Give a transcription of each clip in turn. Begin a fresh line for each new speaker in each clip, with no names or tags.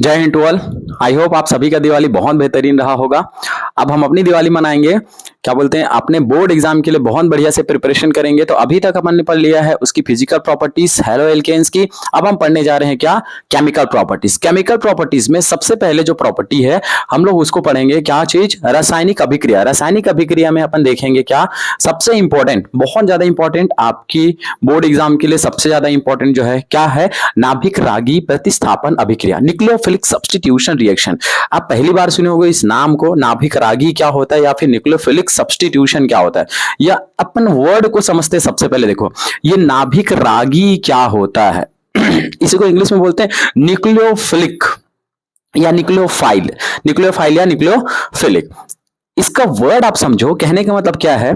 जय Hind to all. I hope आप सभी का दिवाली बहुत बेहतरीन रहा होगा। अब हम अपनी दिवाली मनाएंगे, क्या बोलते हैं, अपने बोर्ड एग्जाम के लिए बहुत बढ़िया से प्रिपरेशन करेंगे। तो अभी तक अपन ने पढ़ लिया है उसकी फिजिकल प्रॉपर्टीज, हेलो एल्केन्स की। अब हम पढ़ने जा रहे हैं क्या, केमिकल प्रॉपर्टीज। केमिकल प्रॉपर्टीज में सबसे पहले जो प्रॉपर्टी है हम लोग उसको पढ़ेंगे, क्या चीज, रासायनिक अभिक्रिया। रासायनिक अभिक्रिया में अपन देखेंगे क्या, सबसे इंपॉर्टेंट, बहुत ज्यादा इंपॉर्टेंट, आपकी बोर्ड एग्जाम के लिए सबसे ज्यादा इंपॉर्टेंट जो है क्या है, नाभिक रागी प्रतिस्थापन अभिक्रिया, न्यूक्लियोफिलिक सब्स्टिट्यूशन रिएक्शन। आप पहली बार सुने होंगे इस नाम को, नाभिक रागी क्या होता है या फिर न्यूक्लियोफिलिक सब्स्टिट्यूशन क्या होता है, या अपन वर्ड को समझते हैं। सबसे पहले देखो ये नाभिक रागी क्या होता है इसी को इंग्लिश में बोलते हैं न्यूक्लियोफिलिक या न्यूक्लियोफाइल, न्यूक्लियोफाइल या न्यूक्लियोफिलिक। इसका वर्ड आप समझो, कहने का मतलब क्या है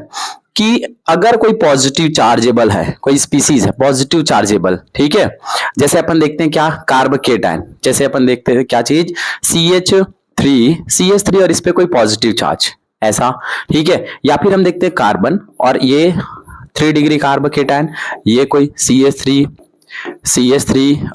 कि अगर कोई पॉजिटिव चार्जेबल है, कोई स्पीसीज है पॉजिटिव चार्जेबल, ठीक है, जैसे अपन देखते हैं क्या, कार्बोकेटाइन, जैसे अपन देखते हैं क्या चीज, CH3 और इस पे कोई पॉजिटिव चार्ज, ऐसा, ठीक है। या फिर हम देखते हैं कार्बन और ये 3 डिग्री कार्बोकेटाइन, ये कोई CH3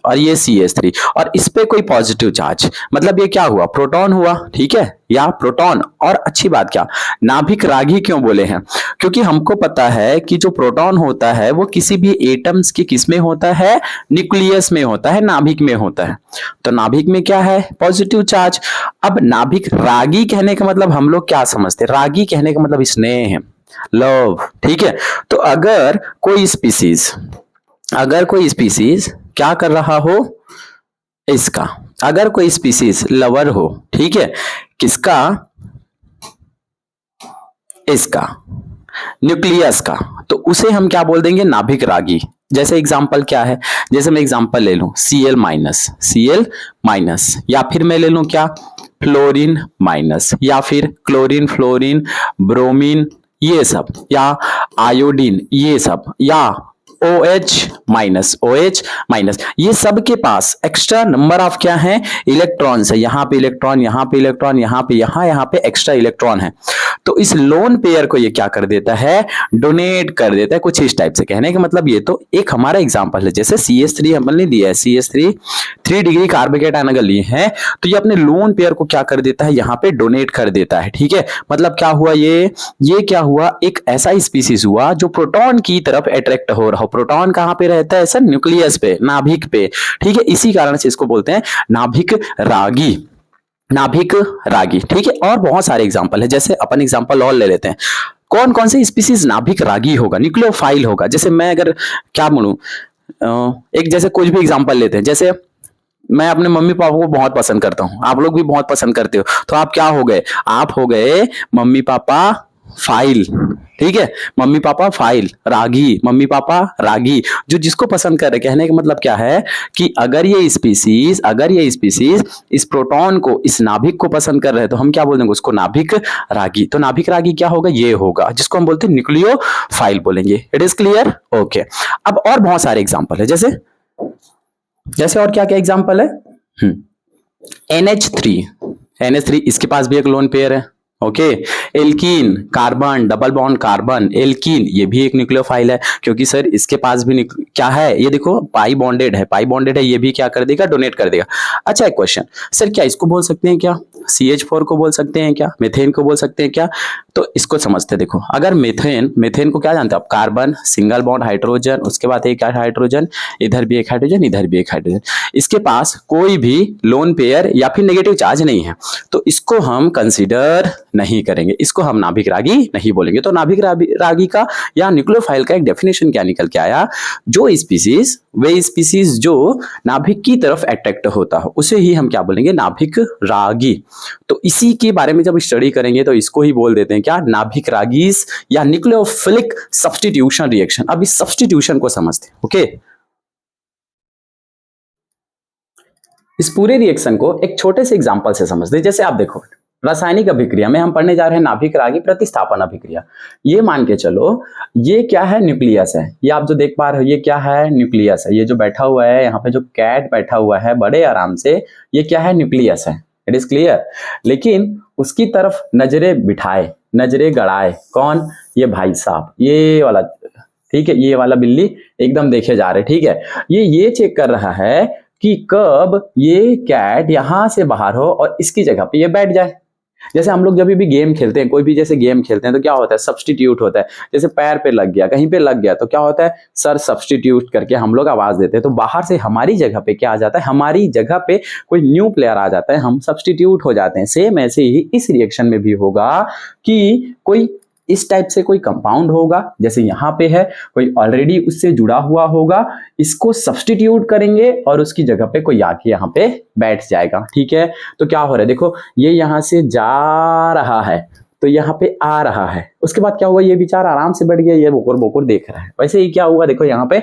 और ये CH3 और इस पे कोई पॉजिटिव चार्ज, मतलब ये क्या हुआ, प्रोटॉन हुआ, ठीक है, या प्रोटॉन। और अच्छी बात क्या, नाभिक रागी क्यों बोले हैं, क्योंकि हमको पता है कि जो प्रोटॉन होता है वो किसी भी एटम्स की किस में होता है, न्यूक्लियस में होता है, नाभिक में होता है। तो नाभिक में क्या है, पॉजिटिव चार्ज। अब नाभिक रागी कहने का मतलब हम लोग क्या समझते हैं, रागी कहने का मतलब स्नेह है, लव, ठीक है। तो अगर कोई स्पीसीज क्या कर रहा हो, इसका, अगर कोई स्पीसीज लवर हो, ठीक है, किसका, इसका, न्यूक्लियस का, तो उसे हम क्या बोल देंगे, नाभिक रागी। जैसे एग्जांपल क्या है, जैसे मैं एग्जांपल ले लूं Cl माइनस, या फिर मैं ले लूं क्या, फ्लोरीन माइनस, या फिर क्लोरीन, फ्लोरीन, ब्रोमीन, ये सब, या आयोडीन, ये सब, या OH माइनस, ये सब के पास एक्स्ट्रा नंबर ऑफ क्या है, इलेक्ट्रॉन्स है। यहाँ पे इलेक्ट्रॉन, यहाँ पे इलेक्ट्रॉन, यहाँ पे, यहाँ पे एक्स्ट्रा इलेक्ट्रॉन है। तो इस लोन पेयर को ये क्या कर देता है, डोनेट कर देता है, कुछ इस टाइप से। कहने का मतलब ये तो एक हमारा एग्जांपल है, जैसे CH3 हमने लिया है, CH3 3 डिग्री कार्बोकेटाइन अगर लिए हैं तो ये अपने लोन पेयर को क्या कर देता है, यहाँ पे डोनेट कर देता है, ठीक है। मतलब क्या हुआ, ये क्या हुआ, एक ऐसा स्पीसीज हुआ जो प्रोटॉन की तरफ अट्रैक्ट हो रहा हो। प्रोटॉन कहां पे रहता है सर, न्यूक्लियस पे, नाभिक पे, ठीक है। इसी कारण से इसको बोलते हैं नाभिक रागी, नाभिक रागी, ठीक है। और बहुत सारे एग्जांपल है, जैसे अपन एग्जांपल और ले लेते हैं, कौन कौन से स्पीसीज नाभिक रागी होगा, न्यूक्लियोफाइल होगा। जैसे मैं अगर क्या बोलूं, एक जैसे कुछ भी एग्जांपल लेते हैं, जैसे मैं अपने मम्मी पापा को बहुत पसंद करता हूं, आप लोग भी बहुत पसंद करते हो, तो आप क्या हो गए, आप हो गए मम्मी पापा फाइल, ठीक है, मम्मी पापा फाइल, रागी, मम्मी पापा रागी, जो जिसको पसंद कर रहे। कहने का मतलब क्या है कि अगर ये स्पीसीज इस प्रोटॉन को, इस नाभिक को पसंद कर रहे हैं तो हम क्या बोल देंगे उसको, नाभिक रागी। तो नाभिक रागी क्या होगा, ये होगा, जिसको हम बोलते हैं न्यूक्लियोफाइल बोलेंगे। It is clear, okay. अब और बहुत सारे एग्जाम्पल है, जैसे और क्या क्या एग्जाम्पल है, NH3, इसके पास भी एक लोन पेयर है, okay. Alkene, carbon, double bond carbon, alkene, ये भी एक न्यूक्लियोफाइल है, क्योंकि सर इसके पास भी क्या है, ये देखो पाई बॉन्डेड है, ये भी क्या कर देगा, डोनेट कर देगा। अच्छा एक क्वेश्चन, सर क्या इसको बोल सकते हैं क्या, CH4 को बोल सकते हैं क्या, मीथेन को बोल सकते हैं क्या। तो इसको समझते, देखो अगर मीथेन को क्या जानते हो आप, कार्बन, सिंगल बॉन्ड हाइड्रोजन, उसके बाद एक हाइड्रोजन, इधर भी एक हाइड्रोजन, इधर भी एक हाइड्रोजन, इसके पास कोई भी लोन पेयर या फिर नेगेटिव चार्ज नहीं है, तो इसको हम कंसीडर नहीं करेंगे, इसको हम नाभिक रागी नहीं बोलेंगे। तो नाभिक रागी का या न्यूक्लियोफाइल का एक डेफिनेशन क्या निकल के आया, वे स्पीसीज जो नाभिक की तरफ अट्रैक्ट होता हो उसे ही हम क्या बोलेंगे, नाभिक रागी। तो इसी के बारे में जब स्टडी करेंगे तो इसको ही बोल देते हैं क्या, नाभिक रागीज या न्यूक्लियोफिलिक सब्स्टिट्यूशन रिएक्शन। अब इस सब्स्टिट्यूशन को समझते हैं, ओके। इस पूरे रिएक्शन को एक छोटे से एग्जांपल से समझते हैं। जैसे आप देखो, रासायनिक अभिक्रिया में हम पढ़ने जा रहे हैं नाभिक रागी प्रतिस्थापन अभिक्रिया। ये मान के चलो, ये क्या है, न्यूक्लियस है, ये आप जो देख पा रहे हो, ये क्या है, न्यूक्लियस है। ये जो बैठा हुआ है यहाँ पे, जो कैट बैठा हुआ है बड़े आराम से, ये क्या है, न्यूक्लियस है। It is clear. लेकिन उसकी तरफ नजरें बिठाए, नजरें गड़ाए, कौन, ये भाई साहब, ये वाला, ठीक है, ये वाला बिल्ली एकदम देखे जा रहे, ठीक है। ये चेक कर रहा है कि कब ये कैट यहां से बाहर हो और इसकी जगह पे ये बैठ जाए। जैसे हम लोग जब भी गेम खेलते हैं, कोई भी जैसे गेम खेलते हैं तो क्या होता है, सब्स्टिट्यूट होता है। जैसे पैर पे लग गया, कहीं पे लग गया तो क्या होता है, सर सब्स्टिट्यूट करके हम लोग आवाज देते हैं। तो बाहर से हमारी जगह पे क्या आ जाता है, हमारी जगह पे कोई न्यू प्लेयर आ जाता है, हम सब्स्टिट्यूट हो जाते हैं। सेम ऐसे ही इस रिएक्शन में भी होगा कि कोई इस टाइप से कोई कंपाउंड होगा, जैसे यहाँ पे है, कोई ऑलरेडी उससे जुड़ा हुआ होगा, इसको सब्स्टिट्यूट करेंगे और उसकी जगह पे कोई आके यहाँ पे बैठ जाएगा। ठीक है, तो क्या हो रहा है, देखो ये यहाँ से जा रहा है तो यहाँ पे आ रहा है, उसके बाद क्या हुआ, ये बेचारा आराम से बैठ गया, ये बोकुर बोकुर देख रहा है। वैसे ही क्या हुआ, देखो यहाँ पे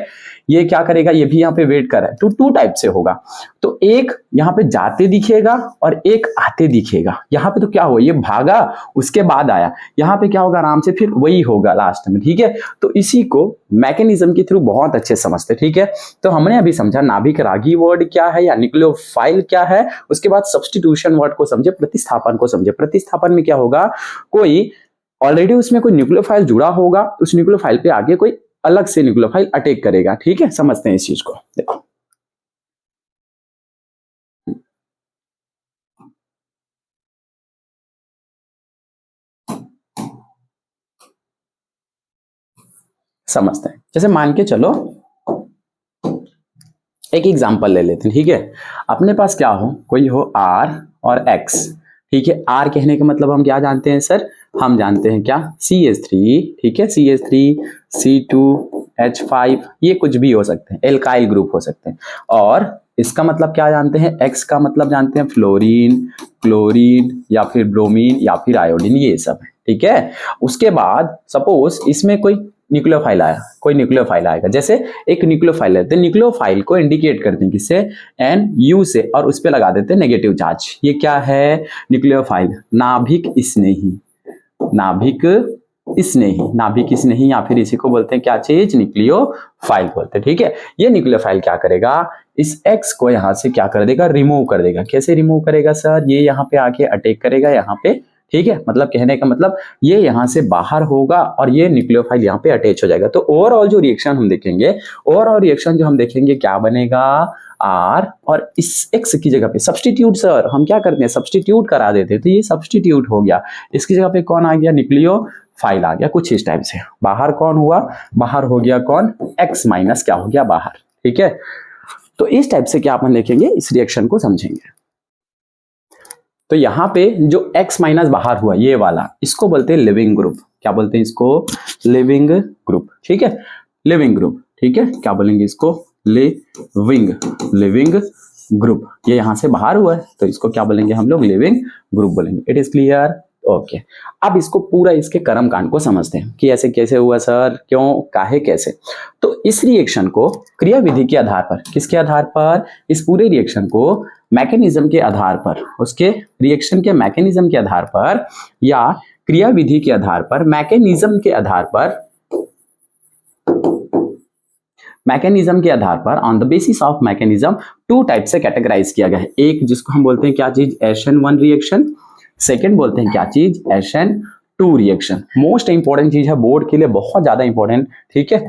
ये क्या करेगा, ये भी यहाँ पे वेट कर रहा है। तो टू टाइप से होगा, तो एक यहाँ पे जाते दिखेगा और एक आते दिखेगा। यहाँ पे तो क्या हुआ, ये भागा उसके बाद आया, यहाँ पे क्या होगा, आराम से फिर वही होगा लास्ट में। ठीक है, तो इसी को मैकेनिज्म के थ्रू बहुत अच्छे समझते। ठीक है, तो हमने अभी समझा नाभिक रागी वर्ड क्या है या न्यूक्लियोफाइल क्या है, उसके बाद सब्स्टिट्यूशन वर्ड को समझे, प्रतिस्थापन को समझे। प्रतिस्थापन में क्या होगा, कोई ऑलरेडी उसमें कोई न्यूक्लियोफाइल जुड़ा होगा, उस न्यूक्लियोफाइल पे आगे कोई अलग से न्यूक्लियोफाइल अटैक करेगा। ठीक है, समझते हैं इस चीज को। देखो समझते हैं, जैसे मान के चलो एक एग्जांपल ले लेते हैं। ठीक है, अपने पास क्या हो, कोई हो R और X। ठीक है, R कहने का मतलब हम क्या जानते हैं सर, हम जानते हैं क्या, CH3। ठीक है, CH3 C2H5 ये कुछ भी हो सकते हैं, एल्काइल ग्रुप हो सकते हैं। और इसका मतलब क्या जानते हैं, X का मतलब जानते हैं फ्लोरीन, क्लोरीन या फिर ब्रोमीन या फिर आयोडीन, ये सब है। ठीक है, उसके बाद सपोज इसमें कोई न्यूक्लियोफाइल आया, कोई न्यूक्लियोफाइल आएगा, जैसे एक न्यूक्लियोफाइल है तो न्यूक्लियोफाइल को इंडिकेट करते हैं किससे, NU से, और उस पे लगा देते हैं नेगेटिव चार्ज। ये क्या है, न्यूक्लियोफाइल, नाभिक स्नेही, नाभिक स्नेही, नाभिक स्नेही, या फिर इसी को बोलते हैं क्या चीज, न्यूक्लियोफाइल बोलते हैं। ठीक है, ये न्यूक्लियोफाइल क्या करेगा, इस X को यहाँ से क्या कर देगा, रिमूव कर देगा। कैसे रिमूव करेगा सर, ये यहाँ पे आके अटैक करेगा यहाँ पे। ठीक है, मतलब कहने का मतलब ये यहाँ से बाहर होगा और ये न्यूक्लियोफाइल यहाँ पे अटैच हो जाएगा। तो ओवरऑल जो रिएक्शन हम देखेंगे, ओवरऑल रिएक्शन जो हम देखेंगे क्या बनेगा, R और इस X की जगह पे सब्स्टिट्यूट, सर हम क्या करते हैं, सब्स्टिट्यूट करा देते हैं, तो ये सब्स्टिट्यूट हो गया, इसकी जगह पे कौन आ गया, न्यूक्लियोफाइल आ गया। कुछ इस टाइप से बाहर कौन हुआ, बाहर हो गया कौन, X माइनस क्या हो गया बाहर। ठीक है, तो इस टाइप से क्या अपन देखेंगे, इस रिएक्शन को समझेंगे। तो यहाँ पे जो X माइनस बाहर हुआ ये वाला, इसको बोलते हैं लिविंग ग्रुप। क्या बोलते हैं इसको, लिविंग ग्रुप। ठीक है, लिविंग ग्रुप। ठीक है, क्या बोलेंगे इसको, लिविंग ग्रुप। ये यहाँ से बाहर हुआ है तो इसको क्या बोलेंगे हम लोग, लिविंग ग्रुप बोलेंगे। It is clear, okay. अब इसको पूरा इसके कर्म कांड को समझते हैं कि ऐसे कैसे हुआ सर, क्यों, काहे, कैसे। तो इस रिएक्शन को क्रिया विधि के आधार पर, किसके आधार पर, इस पूरे रिएक्शन को मैकेनिज्म के आधार पर, उसके रिएक्शन के मैकेनिज्म के आधार पर या क्रिया विधि के आधार पर, मैकेनिज्म के आधार पर, मैकेनिज्म के आधार पर, on the basis of mechanism two type से कैटेगराइज किया गया है। एक जिसको हम बोलते हैं क्या चीज, SN1 रिएक्शन, सेकेंड बोलते हैं क्या चीज, SN2 रिएक्शन। मोस्ट इंपॉर्टेंट चीज है बोर्ड के लिए, बहुत ज्यादा इंपॉर्टेंट। ठीक है,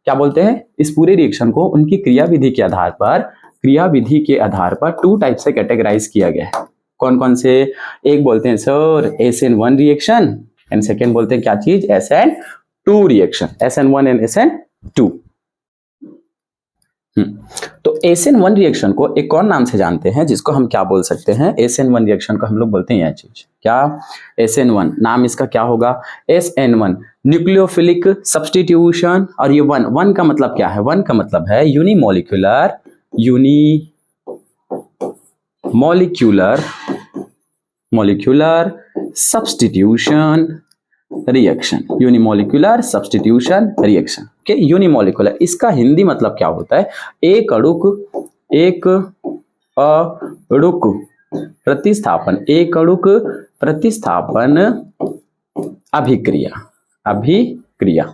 क्या बोलते हैं, इस पूरे रिएक्शन को उनकी क्रिया विधि के आधार पर, क्रिया विधि के आधार पर टू टाइप से कैटेगराइज किया गया है। कौन कौन से, एक बोलते हैं sir SN1 reaction and second बोलते हैं क्या चीज, SN2 reaction, SN1 and SN2। तो SN1 रिएक्शन को एक और नाम से जानते हैं जिसको हम क्या बोल सकते हैं, SN1 रिएक्शन को हम लोग बोलते हैं यह चीज, क्या, SN1 नाम इसका क्या होगा, SN1 न्यूक्लियोफिलिक सब्स्टिट्यूशन। और ये वन का मतलब क्या है, वन का मतलब है unimolecular substitution reaction, unimolecular substitution reaction के यूनिमोलिक्यूलर, इसका हिंदी मतलब क्या होता है, एक अणुक प्रतिस्थापन, एक अणुक प्रतिस्थापन अभिक्रिया।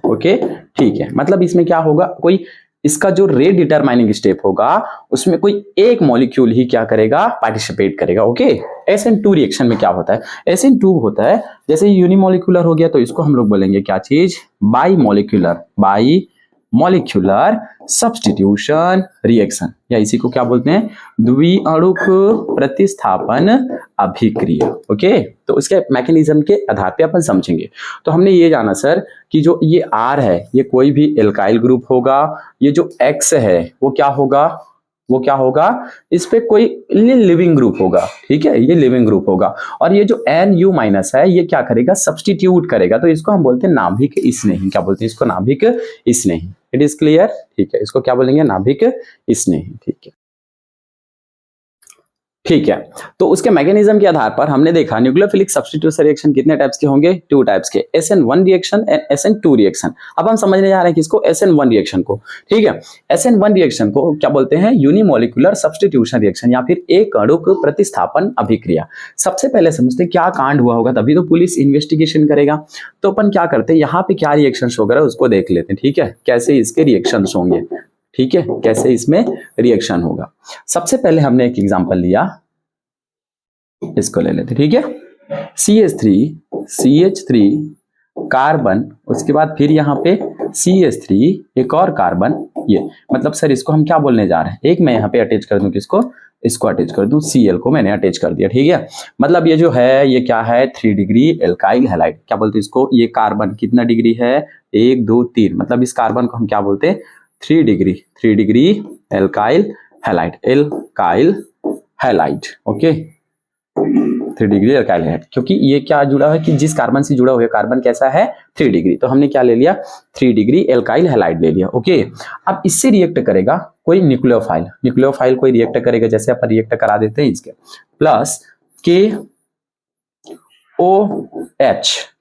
ओके, ठीक है, मतलब इसमें क्या होगा, कोई इसका जो रेट डिटरमाइनिंग स्टेप होगा उसमें कोई एक मॉलिक्यूल ही क्या करेगा, पार्टिसिपेट करेगा। ओके, SN2 रिएक्शन में क्या होता है, SN2 होता है जैसे यूनिमोलिक्यूलर हो गया तो इसको हम लोग बोलेंगे क्या चीज, by molecular molecular substitution reaction, या इसी को क्या बोलते हैं, द्विअणुक प्रतिस्थापन अभिक्रिया। ओके, तो इसके मैकेनिज्म के आधार पे अपन समझेंगे। तो हमने ये जाना सर कि जो ये R है ये कोई भी एल्काइल ग्रुप होगा, ये जो X है वो क्या होगा, वो क्या होगा, इस पे कोई लिविंग ग्रुप होगा, ठीक है, ये लिविंग ग्रुप होगा। और ये जो NU माइनस है ये क्या करेगा, सब्स्टिट्यूट करेगा, तो इसको हम बोलते हैं नाभिक स्नेही। क्या बोलते हैं इसको, नाभिक स्नेही। इट इज क्लियर, ठीक है, इसको क्या बोलेंगे, नाभिक स्नेही। ठीक है, ठीक है। तो उसके मैकेनिज्म के आधार पर हमने देखा न्यूक्लियोफिलिक सब्स्टिट्यूशन रिएक्शन कितने टाइप्स के होंगे, 2 टाइप्स के, SN1 reaction and SN2 reaction. अब हम समझने जा रहे हैं किसको, SN1 रिएक्शन को। ठीक है, SN1 रिएक्शन को क्या बोलते हैं, यूनिमोलिकुलर सब्स्टिट्यूशन रिएक्शन या फिर एक अणुक प्रतिस्थापन अभिक्रिया। सबसे पहले समझते हैं क्या कांड हुआ होगा, तभी तो पुलिस इन्वेस्टिगेशन करेगा। तो अपन क्या करते हैं, यहाँ पे क्या रिएक्शंस वगैरह उसको देख लेते हैं। ठीक है, कैसे इसके रिएक्शंस होंगे, ठीक है, कैसे इसमें रिएक्शन होगा। सबसे पहले हमने एक एग्जांपल लिया, इसको ले लेते, ठीक है, CH3 CH3 कार्बन, उसके बाद फिर यहाँ पे CH3 एक और कार्बन, ये मतलब सर इसको हम क्या बोलने जा रहे हैं, एक मैं यहाँ पे अटैच कर दूं, किसको, इसको अटैच कर दूं, Cl को मैंने अटैच कर दिया। ठीक है, मतलब ये जो है ये क्या है, 3 डिग्री एल्काइल हैलाइड। क्या बोलते हैं इसको, ये कार्बन कितना डिग्री है, 1 2 3, मतलब इस कार्बन को हम क्या बोलते हैं, 3 degree alkyl halide, alkyl halide. Okay, 3 degree alkyl halide, क्योंकि ये क्या जुड़ा है कि जिस कार्बन से जुड़ा हुआ है कार्बन कैसा है, 3 डिग्री, तो हमने क्या ले लिया, 3 डिग्री एल्काइल हैलाइड ले लिया। ओके, अब इससे रिएक्ट करेगा कोई न्यूक्लियोफाइल कोई रिएक्ट करेगा, जैसे अपन रिएक्ट करा देते हैं इसके प्लस KOH।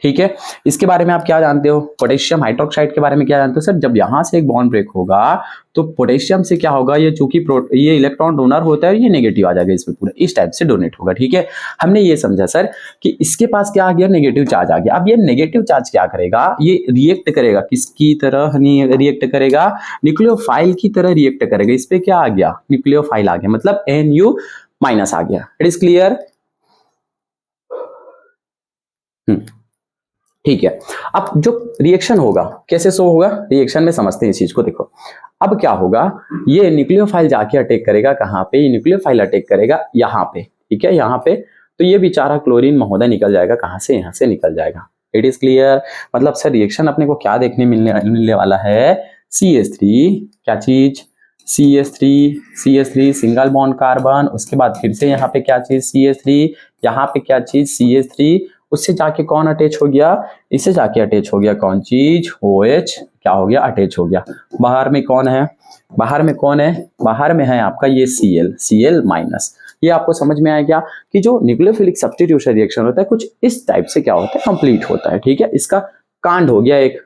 ठीक है, इसके बारे में आप क्या जानते हो, पोटेशियम हाइड्रोक्साइड के बारे में क्या जानते हो सर, जब यहां से एक बॉन्ड ब्रेक होगा तो पोटेशियम से क्या होगा, ये चूंकि ये इलेक्ट्रॉन डोनर होता है, ये नेगेटिव आ जाएगा इसमें, पूरा इस टाइप से डोनेट होगा। ठीक है, हमने ये समझा सर कि इसके पास क्या आ गया, नेगेटिव चार्ज आ गया। अब ये नेगेटिव चार्ज क्या करेगा, ये रिएक्ट करेगा, किसकी तरह रिएक्ट करेगा, न्यूक्लियोफाइल की तरह रिएक्ट करेगा। इस पे क्या आ गया, न्यूक्लियोफाइल आ गया, मतलब NU माइनस आ गया। इट इज क्लियर, ठीक है। अब जो रिएक्शन होगा कैसे शो होगा, रिएक्शन में समझते हैं इस चीज को। देखो अब क्या होगा, ये न्यूक्लियोफाइल जाके अटैक करेगा कहां पे, ये न्यूक्लियोफाइल अटैक करेगा यहाँ पे। ठीक है, यहाँ पे, तो ये बेचारा क्लोरीन महोदय निकल जाएगा कहां से, यहाँ से निकल जाएगा। इट इज क्लियर, मतलब सर रिएक्शन अपने को क्या देखने मिलने वाला है, CH3 क्या चीज, CH3 सिंगल बॉन्ड कार्बन, उसके बाद फिर से यहाँ पे क्या चीज CH3, यहाँ पे क्या चीज CH3, उससे जाके कौन अटैच हो गया, इससे जाके अटैच हो गया कौन चीज, OH क्या हो गया, अटैच हो गया। बाहर में कौन है, बाहर में कौन है, बाहर में है आपका ये Cl माइनस। ये आपको समझ में आया क्या कि जो न्यूक्लियोफिलिक सब्स्टिट्यूशन रिएक्शन होता है कुछ इस टाइप से क्या होता है, कंप्लीट होता है। ठीक है, इसका कांड हो गया एक,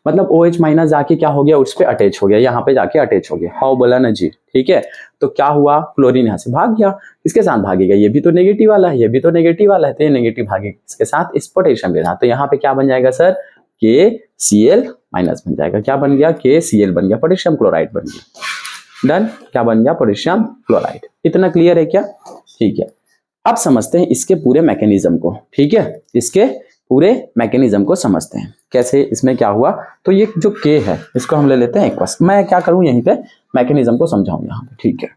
मतलब OH माइनस जाके क्या हो गया, उस पे अटैच हो गया, यहाँ पे जाके अटैच हो गया। हाउ बोला ना जी, ठीक है, तो क्या हुआ, क्लोरीन यहाँ से भाग गया, इसके साथ भागेगा, ये भी तो नेगेटिव वाला है, ये भी तो नेगेटिव वाला है, तो ये नेगेटिव भागेगा इसके साथ, इस पोटेशियम के साथ, तो यहाँ पे क्या बन जाएगा सर, KCl माइनस बन जाएगा। क्या बन गया, KCl बन गया, पोटेशियम क्लोराइड बन गया। डन, क्या बन गया, पोटेशियम क्लोराइड। इतना क्लियर है क्या, ठीक है। अब समझते हैं इसके पूरे मैकेनिज्म को। ठीक है, इसके पूरे मैकेनिज्म को समझते हैं कैसे इसमें क्या हुआ। तो ये जो K है इसको हम ले लेते हैं एक्वस, मैं क्या करूं यहीं पे मैकेनिज्म को समझाऊं यहाँ पे। ठीक है,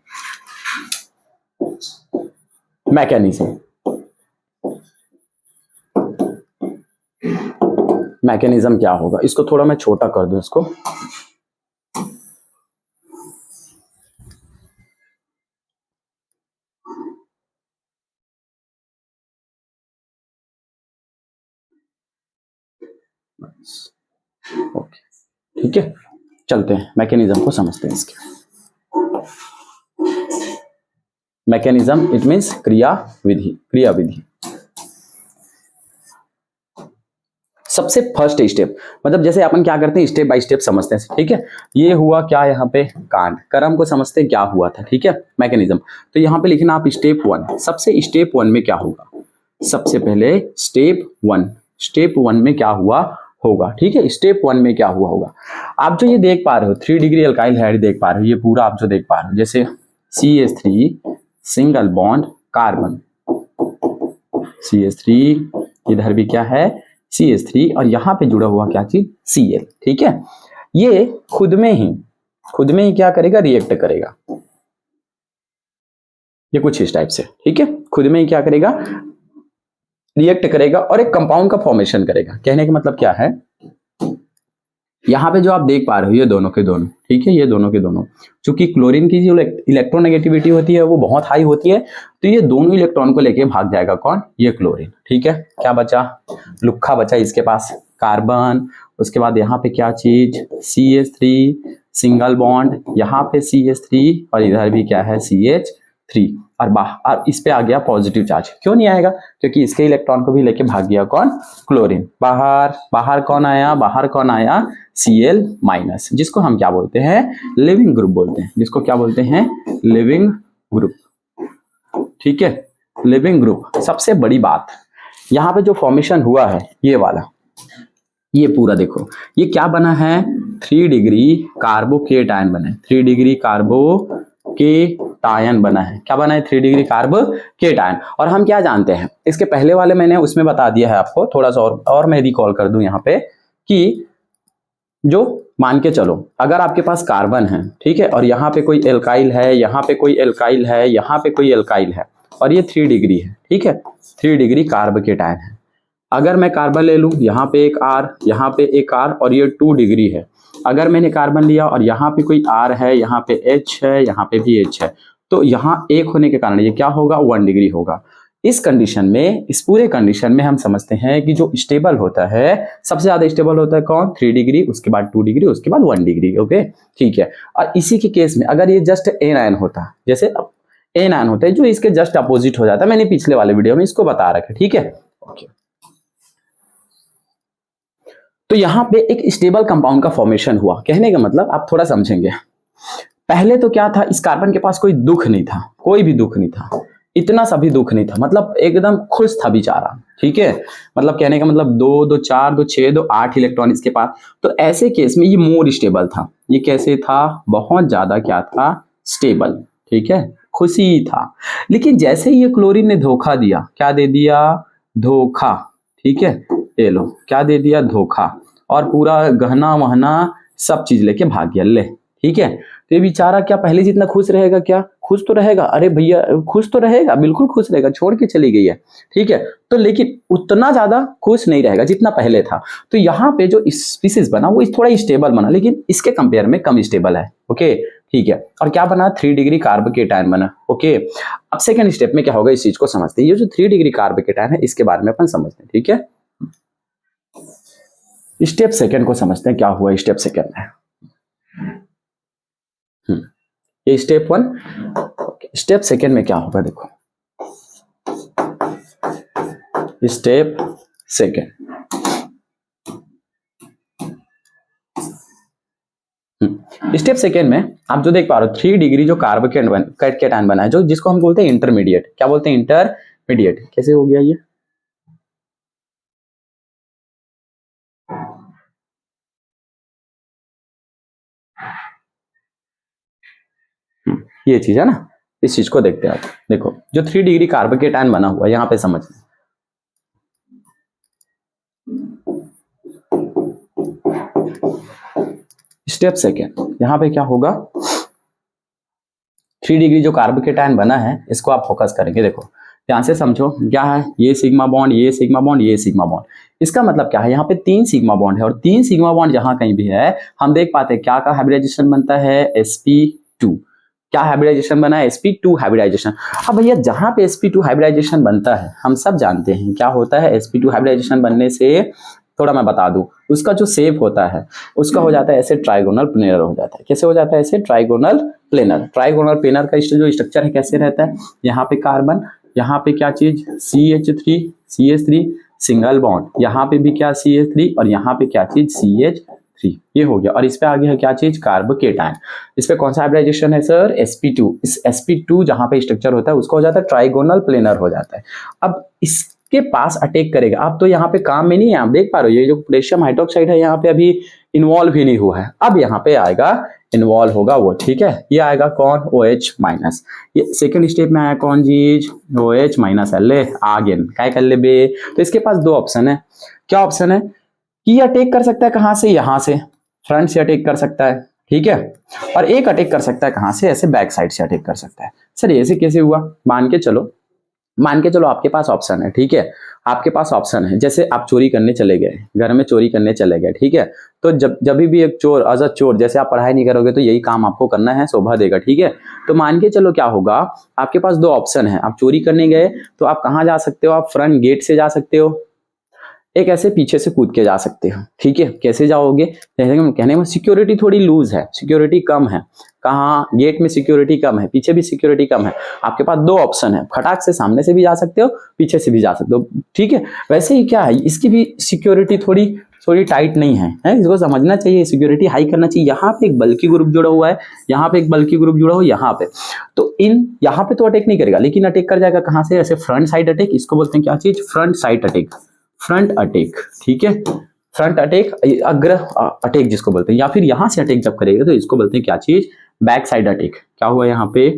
मैकेनिज्म क्या होगा, इसको थोड़ा मैं छोटा कर दूं इसको, ओके, ठीक है, चलते हैं मैकेनिज्म को समझते हैं इसके। मैकेनिज्म इट मीन्स क्रिया विधि। सबसे फर्स्ट स्टेप, मतलब जैसे अपन क्या करते हैं स्टेप बाय स्टेप समझते हैं। ठीक है, ये हुआ क्या, यहाँ पे कांड, कर्म को समझते हैं क्या हुआ था। ठीक है, मैकेनिज्म, तो यहाँ पे लिखना आप स्टेप 1। सबसे स्टेप 1 में क्या होगा, सबसे पहले स्टेप 1 में क्या हुआ होगा। ठीक है, स्टेप 1 में क्या हुआ होगा, आप जो ये देख पा रहे हो 3 डिग्री एल्काइल हैलाइड देख पा रहे हो, ये पूरा आप जो देख पा रहे हो, जैसे CH3 single bond carbon, CH3 इधर भी क्या है CH3, और यहाँ पे जुड़ा हुआ क्या चीज Cl। ठीक है, ये खुद में ही क्या करेगा, रिएक्ट करेगा। ये कुछ इस टाइप से, ठीक है, खुद में ही क्या करेगा, रिएक्ट करेगा और एक कंपाउंड का फॉर्मेशन करेगा। कहने का मतलब क्या है, यहाँ पे जो आप देख पा रहे हो ये दोनों के दोनों, ठीक है, ये दोनों के दोनों, चूंकि क्लोरीन की जो इलेक्ट्रोनेगेटिविटी होती है वो बहुत हाई होती है, तो ये दोनों इलेक्ट्रॉन को लेके भाग जाएगा कौन, ये क्लोरीन। ठीक है, क्या बचा, लुक्खा बचा इसके पास, कार्बन, उसके बाद यहाँ पे क्या चीज, CH3 सिंगल बॉन्ड, यहाँ पे CH3 और इधर भी क्या है, CH3, और बाहर इस पे आ गया पॉजिटिव चार्ज। क्यों नहीं आएगा, क्योंकि इसके इलेक्ट्रॉन को भी लेके भाग गया कौन, क्लोरीन। बाहर कौन आया, बाहर कौन आया, Cl माइनस, जिसको हम क्या बोलते हैं, लिविंग ग्रुप बोलते हैं, जिसको क्या बोलते हैं, लिविंग ग्रुप। ठीक है, लिविंग ग्रुप। सबसे बड़ी बात यहाँ पे जो फॉर्मेशन हुआ है ये वाला, ये पूरा देखो, ये क्या बना है, 3 डिग्री कार्बोकेटायन बना है, 3 डिग्री कार्बोकेटायन बना है। क्या बना है, 3 डिग्री कार्बोकेटायन। और हम क्या जानते हैं, इसके पहले वाले मैंने उसमें बता दिया है आपको, थोड़ा सा और मैं रिकॉल कर दूं यहाँ पे, कि जो मान के चलो अगर आपके पास कार्बन है, ठीक है, और यहाँ पे कोई एल्काइल है, यहाँ पे कोई एल्काइल है, यहाँ पे कोई एल्काइल है, और ये 3 डिग्री है, ठीक है, 3 डिग्री कार्बोकेटायन है। अगर मैं कार्बन ले लूं, यहाँ पे एक R, यहाँ पे एक R, और ये 2 डिग्री है। अगर मैंने कार्बन लिया और यहाँ पे कोई R है, यहाँ पे H है, यहाँ पे भी H है, तो यहाँ एक होने के कारण ये क्या होगा, 1 डिग्री होगा। इस कंडीशन में, इस पूरे कंडीशन में हम समझते हैं कि जो स्टेबल होता है, सबसे ज्यादा स्टेबल होता है कौन, 3 डिग्री, उसके बाद 2 डिग्री, उसके बाद 1 डिग्री। ओके, ठीक है। और इसी के केस में अगर ये जस्ट एनायन होता, जैसे एनायन होता है जो इसके जस्ट अपोजिट हो जाता है, मैंने पिछले वाले वीडियो में इसको बता रखा है, ठीक है। ओके, तो यहाँ पे एक स्टेबल कंपाउंड का फॉर्मेशन हुआ। कहने का मतलब आप थोड़ा समझेंगे, पहले तो क्या था, इस कार्बन के पास कोई दुख नहीं था, कोई भी दुख नहीं था, इतना सा भी दुख नहीं था, मतलब एकदम खुश था बेचारा। ठीक है, मतलब कहने का मतलब 2 2 4 2 6 2 8 इलेक्ट्रॉन इसके पास। तो ऐसे केस में ये मोर स्टेबल था। ये कैसे था, बहुत ज्यादा क्या था, स्टेबल। ठीक है, खुशी था। लेकिन जैसे ये क्लोरीन ने धोखा दिया, क्या दे दिया, धोखा। ठीक है, ये लो क्या दे दिया, धोखा, और पूरा गहना वहना सब चीज लेके भाग गया ले। ठीक है, तो ये बेचारा क्या पहले जितना खुश रहेगा, क्या खुश तो रहेगा, अरे भैया खुश तो रहेगा, बिल्कुल खुश रहेगा, छोड़ के चली गई है। ठीक है, तो लेकिन उतना ज्यादा खुश नहीं रहेगा जितना पहले था। तो यहाँ पे जो स्पीसीज बना वो थोड़ा स्टेबल बना, लेकिन इसके कंपेयर में कम स्टेबल है। ओके, ठीक है, और क्या बना, 3 डिग्री कार्बोकेटायन बना। ओके, अब सेकंड स्टेप में क्या होगा, इस चीज को समझते हैं। ये जो 3 डिग्री कार्बोकेटायन है इसके बारे में अपन समझते हैं। ठीक है, स्टेप सेकंड को समझते हैं, क्या हुआ स्टेप सेकंड में। ये स्टेप 1। स्टेप सेकंड में क्या होगा, देखो स्टेप सेकंड। स्टेप सेकंड में आप जो देख पा रहे हो, 3 डिग्री जो कार्बोकेटायन बना है, जो जिसको हम बोलते हैं इंटरमीडिएट। क्या बोलते हैं, इंटरमीडिएट। कैसे हो गया ये, ये चीज है ना, इस चीज को देखते हैं आप। देखो जो 3 डिग्री कार्बोकेटायन बना हुआ है, यहां पे समझ, स्टेप सेकेंड, यहां पे क्या होगा, 3 डिग्री जो कार्बोकेटायन बना है इसको आप फोकस करेंगे। देखो ध्यान से समझो, क्या है, ये सिग्मा बॉन्ड, ये सिग्मा बॉन्ड, ये सिग्मा बॉन्ड। इसका मतलब क्या है, यहाँ पे 3 सिग्मा बॉन्ड है, और 3 सिग्मा बॉन्ड जहां कहीं भी है हम देख पाते हैं क्या का हाइब्रिडाइजेशन बनता है, sp2। क्या हाइब्रिडाइजेशन बना है, sp2 हाइब्रिडाइजेशन। अब भैया जहां पे sp2 हाइब्रिडाइजेशन बनता है हम सब जानते हैं क्या होता है, sp2 हाइब्रिडाइजेशन बनने से, थोड़ा मैं बता दूं, उसका जो शेप होता है उसका हो जाता है ऐसे ट्राइगोनल प्लेनर हो जाता है। कैसे हो जाता है, ऐसे ट्राइगोनल प्लेनर। ट्राइगोनल प्लेनर का जो स्ट्रक्चर है कैसे रहता है, यहाँ पे कार्बन, यहाँ पे क्या चीज, CH3 सिंगल बॉन्ड, यहाँ पे भी क्या CH3, और यहाँ पे क्या चीज CH3, ये हो गया। और इस पे आगे है क्या चीज, कार्बोकेटायन। इस पे कौन सा हाइब्रिडाइजेशन है सर, sp2। इस sp2 जहाँ पे स्ट्रक्चर होता है उसका हो जाता है ट्राइगोनल प्लेनर हो जाता है। अब इसके पास अटैक करेगा, अब तो यहाँ पे काम में नहीं है, आप देख पा रहे हो ये जो पोटेशियम हाइड्रोक्साइड है यहाँ पे अभी इन्वॉल्व ही नहीं हुआ है, अब यहाँ पे आएगा इन्वॉल्व होगा वो। ठीक है, ये आएगा कौन, OH माइनस। ये सेकंड स्टेप में आया कौन चीज, OH माइनस। ले आगे क्या कर ले बे, तो इसके पास 2 ऑप्शन है। क्या ऑप्शन है कि ये अटैक कर सकता है कहां से, यहां से, फ्रंट से अटैक कर सकता है, ठीक है, और एक अटैक कर सकता है कहां से, ऐसे बैक साइड से अटैक कर सकता है। सर ऐसे कैसे हुआ? मान के चलो आपके पास ऑप्शन है, ठीक है, आपके पास ऑप्शन है, जैसे आप चोरी करने चले गए, घर में चोरी करने चले गए, ठीक है, तो जब भी एक चोर एज अ चोर, जैसे आप पढ़ाई नहीं करोगे तो यही काम आपको करना है, शोभा देगा, ठीक है। तो मान के चलो क्या होगा, आपके पास दो ऑप्शन है, आप चोरी करने गए तो आप कहाँ जा सकते हो, आप फ्रंट गेट से जा सकते हो, एक ऐसे पीछे से कूद के जा सकते हो, ठीक है। कैसे जाओगे? कहने में सिक्योरिटी थोड़ी लूज है, सिक्योरिटी कम है, कहाँ गेट में सिक्योरिटी कम है, पीछे भी सिक्योरिटी कम है, आपके पास दो ऑप्शन है, फटाक से सामने से भी जा सकते हो, पीछे से भी जा सकते हो, ठीक है। वैसे ही क्या है, इसकी भी सिक्योरिटी थोड़ी टाइट नहीं है, इसको समझना चाहिए, सिक्योरिटी हाई करना चाहिए। यहाँ पे एक बल्कि ग्रुप जुड़ा हुआ है, यहाँ पे एक बल्कि ग्रुप जुड़ा हुआ है, यहाँ पे तो यहाँ पे तो अटैक नहीं करेगा, लेकिन अटैक कर जाएगा कहाँ से, ऐसे फ्रंट साइड अटैक, इसको बोलते हैं क्या चीज, front side attack, front attack, ठीक है, फ्रंट अटैक, अग्र अटैक जिसको बोलते हैं, या फिर यहां से अटैक जब करेगा तो इसको बोलते हैं क्या चीज, बैक साइड अटैक। क्या हुआ यहाँ पे,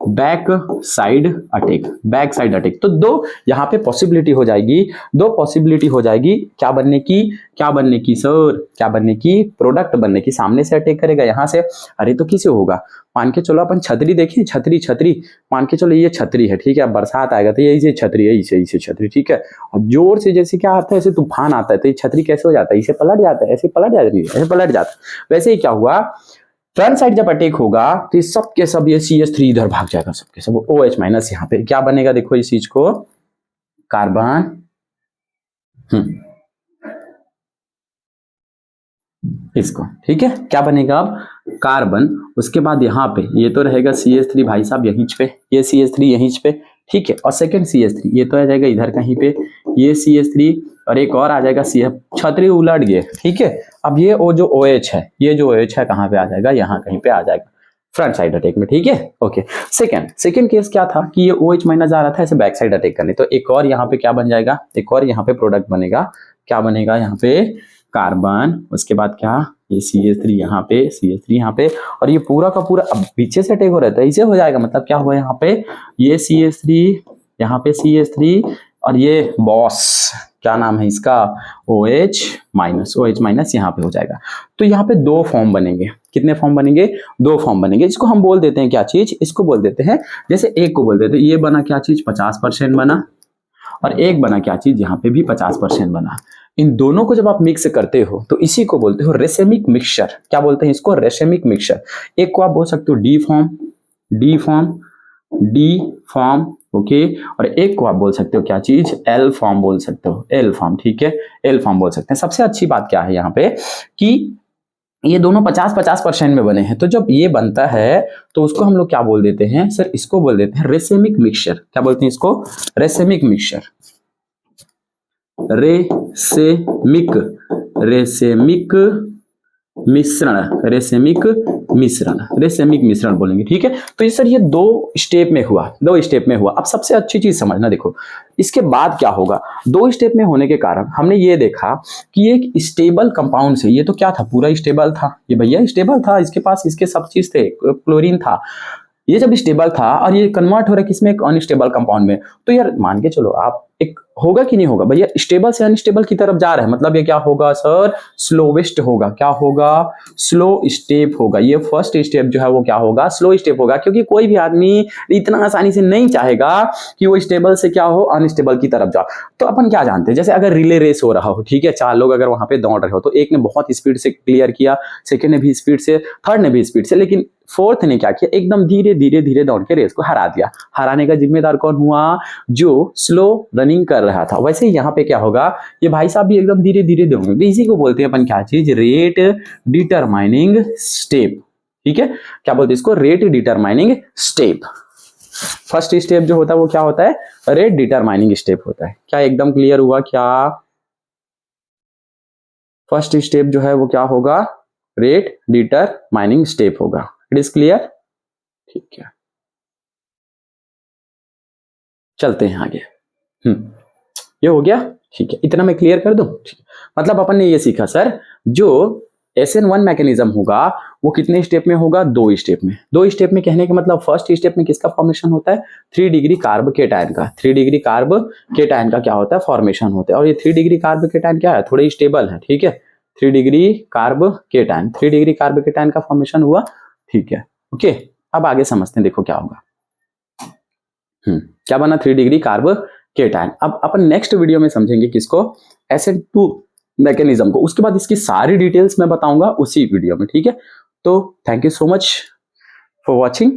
back side attack, back side attack. तो दो यहाँ पे पॉसिबिलिटी हो जाएगी, दो पॉसिबिलिटी हो जाएगी, क्या बनने की सर, क्या बनने की, प्रोडक्ट बनने की। सामने से अटैक करेगा यहाँ से, अरे तो किसे होगा, मान के चलो अपन छतरी देखें, छतरी मान के चलो ये छतरी है, ठीक है, अब बरसात आएगा तो यही से छतरी है, इसे छतरी, ठीक है, और जोर से जैसे क्या आता है, ऐसे तूफान आता है, तो ये छतरी कैसे हो जाता है, इसे पलट जाता है, ऐसे पलट जाता है। वैसे ही क्या हुआ, फ्रंट साइड जब अटैक होगा तो ये सब के सब, ये CH3 इधर भाग जाएगा, सबके सब OH माइनस, यहाँ पे क्या बनेगा, देखो इस चीज को, कार्बन, इसको, ठीक है, क्या बनेगा अब, कार्बन, उसके बाद यहाँ पे ये तो रहेगा CH3 भाई साहब यहीं पे, ये CH3 यहीं पे, ठीक है, और सेकंड CH3 ये तो आ जाएगा इधर कहीं पे, ये CH3 और एक और आ जाएगा CH, छतरी उलट गए, ठीक है। अब ये जो OH है, ये जो OH है कहाँ पे आ जाएगा, यहाँ कहीं पे आ जाएगा, फ्रंट साइड अटैक में, ठीक है, ओके। सेकंड केस क्या था कि ये OH माइनस आ रहा था ऐसे बैक साइड अटैक करने, तो एक और यहाँ पे क्या बन जाएगा, एक और यहाँ पे प्रोडक्ट बनेगा, क्या बनेगा यहाँ पे, कार्बन, उसके बाद क्या, ये CH3 यहाँ पे, CH3 यहाँ पे, और ये पूरा का पूरा अब पीछे से अटैक हो रहा है, इसे हो जाएगा, मतलब क्या हुआ यहाँ पे, ये CH3 यहाँ पे, CH3 और ये बॉस, क्या नाम है इसका, OH माइनस यहाँ पे हो जाएगा। तो यहाँ पे दो फॉर्म बनेंगे, कितने फॉर्म बनेंगे, दो फॉर्म बनेंगे, इसको हम बोल देते हैं क्या चीज, इसको बोल देते हैं, जैसे एक को बोल देते हैं, ये बना क्या चीज 50% बना, और एक बना क्या चीज, यहाँ पे भी 50% बना। इन दोनों को जब आप मिक्स करते हो तो इसी को बोलते हो रेसेमिक मिक्सचर। क्या बोलते हैं इसको, रेसेमिक मिक्सचर। एक को आप बोल सकते हो डी फॉर्म, ओके, और एक को आप बोल सकते हो क्या चीज, एल फॉर्म बोल सकते हो, एल फॉर्म, ठीक है, एल फॉर्म बोल सकते हैं। सबसे अच्छी बात क्या है यहाँ पे कि ये दोनों 50-50% में बने हैं, तो जब ये बनता है तो उसको हम लोग क्या बोल देते हैं सर, इसको बोल देते हैं रेसेमिक मिक्सचर। क्या बोलते हैं इसको, रेसेमिक मिक्सचर, रेसेमिक मिश्रण बोलेंगे, ठीक है। तो ये सर ये दो स्टेप में हुआ। अब सबसे अच्छी चीज समझना, देखो इसके बाद क्या होगा, दो स्टेप में होने के कारण हमने ये देखा कि एक स्टेबल कंपाउंड से, ये तो क्या था, पूरा स्टेबल था, ये भैया स्टेबल था, इसके पास इसके सब चीज थे, क्लोरीन था, ये जब स्टेबल था और ये कन्वर्ट हो रहा है किसमें, एक अनस्टेबल कंपाउंड में, तो यार मान के चलो आप, एक होगा कि नहीं होगा भैया, स्टेबल से अनस्टेबल की तरफ जा रहा है, मतलब ये क्या होगा सर, स्लोवेस्ट होगा। क्या होगा, स्लो स्टेप होगा। ये फर्स्ट स्टेप जो है वो क्या होगा, स्लो स्टेप होगा, क्योंकि कोई भी आदमी इतना आसानी से नहीं चाहेगा कि वो स्टेबल से क्या हो, अनस्टेबल की तरफ जाओ। तो अपन क्या जानते हैं, जैसे अगर रिले रेस हो रहा हो, ठीक है, 4 लोग अगर वहां पे दौड़ रहे हो, तो एक ने बहुत स्पीड से क्लियर किया, सेकेंड ने भी स्पीड से, थर्ड ने भी स्पीड से, लेकिन फोर्थ ने क्या किया, एकदम धीरे धीरे दौड़ के रेस को हरा दिया। हराने का जिम्मेदार कौन हुआ, जो स्लो रनिंग कर रहा था। वैसे ही यहाँ पे क्या होगा, ये भाई साहब भी एकदम धीरे धीरे दौड़ेंगे, तो इसी को बोलते हैं अपन क्या चीज, रेट डिटरमाइनिंग स्टेप, ठीक है। क्या बोलते हैं इसको, rate determining step. First step जो होता है वो क्या होता है, रेट डिटरमाइनिंग स्टेप होता है। क्या एकदम क्लियर हुआ, क्या फर्स्ट स्टेप जो है वो क्या होगा, रेट डिटरमाइनिंग स्टेप होगा। इट इज क्लियर, ठीक है, चलते हैं आगे। ये हो गया, ठीक है, इतना मैं क्लियर कर दूं, ठीक है। मतलब अपन ने ये सीखा सर, जो SN1 मैकेनिज्म होगा वो कितने स्टेप में होगा, 2 स्टेप में। 2 स्टेप में कहने का मतलब, फर्स्ट स्टेप में किसका फॉर्मेशन होता है, 3 डिग्री कार्ब केटायन का। 3 डिग्री कार्ब केटायन का क्या होता है, फॉर्मेशन होता है। और ये 3 डिग्री कार्ब केटायन क्या है, थोड़े स्टेबल है, ठीक है, 3 degree carb cation, 3 degree carb cation का फॉर्मेशन हुआ, ठीक है। ओके, अब आगे समझते हैं, देखो क्या होगा। क्या बना, 3 डिग्री कार्ब केटायन। अब अपन नेक्स्ट वीडियो में समझेंगे किसको, SN2 मैकेनिज्म को, उसके बाद इसकी सारी डिटेल्स मैं बताऊंगा उसी वीडियो में, ठीक है। तो thank you so much for watching.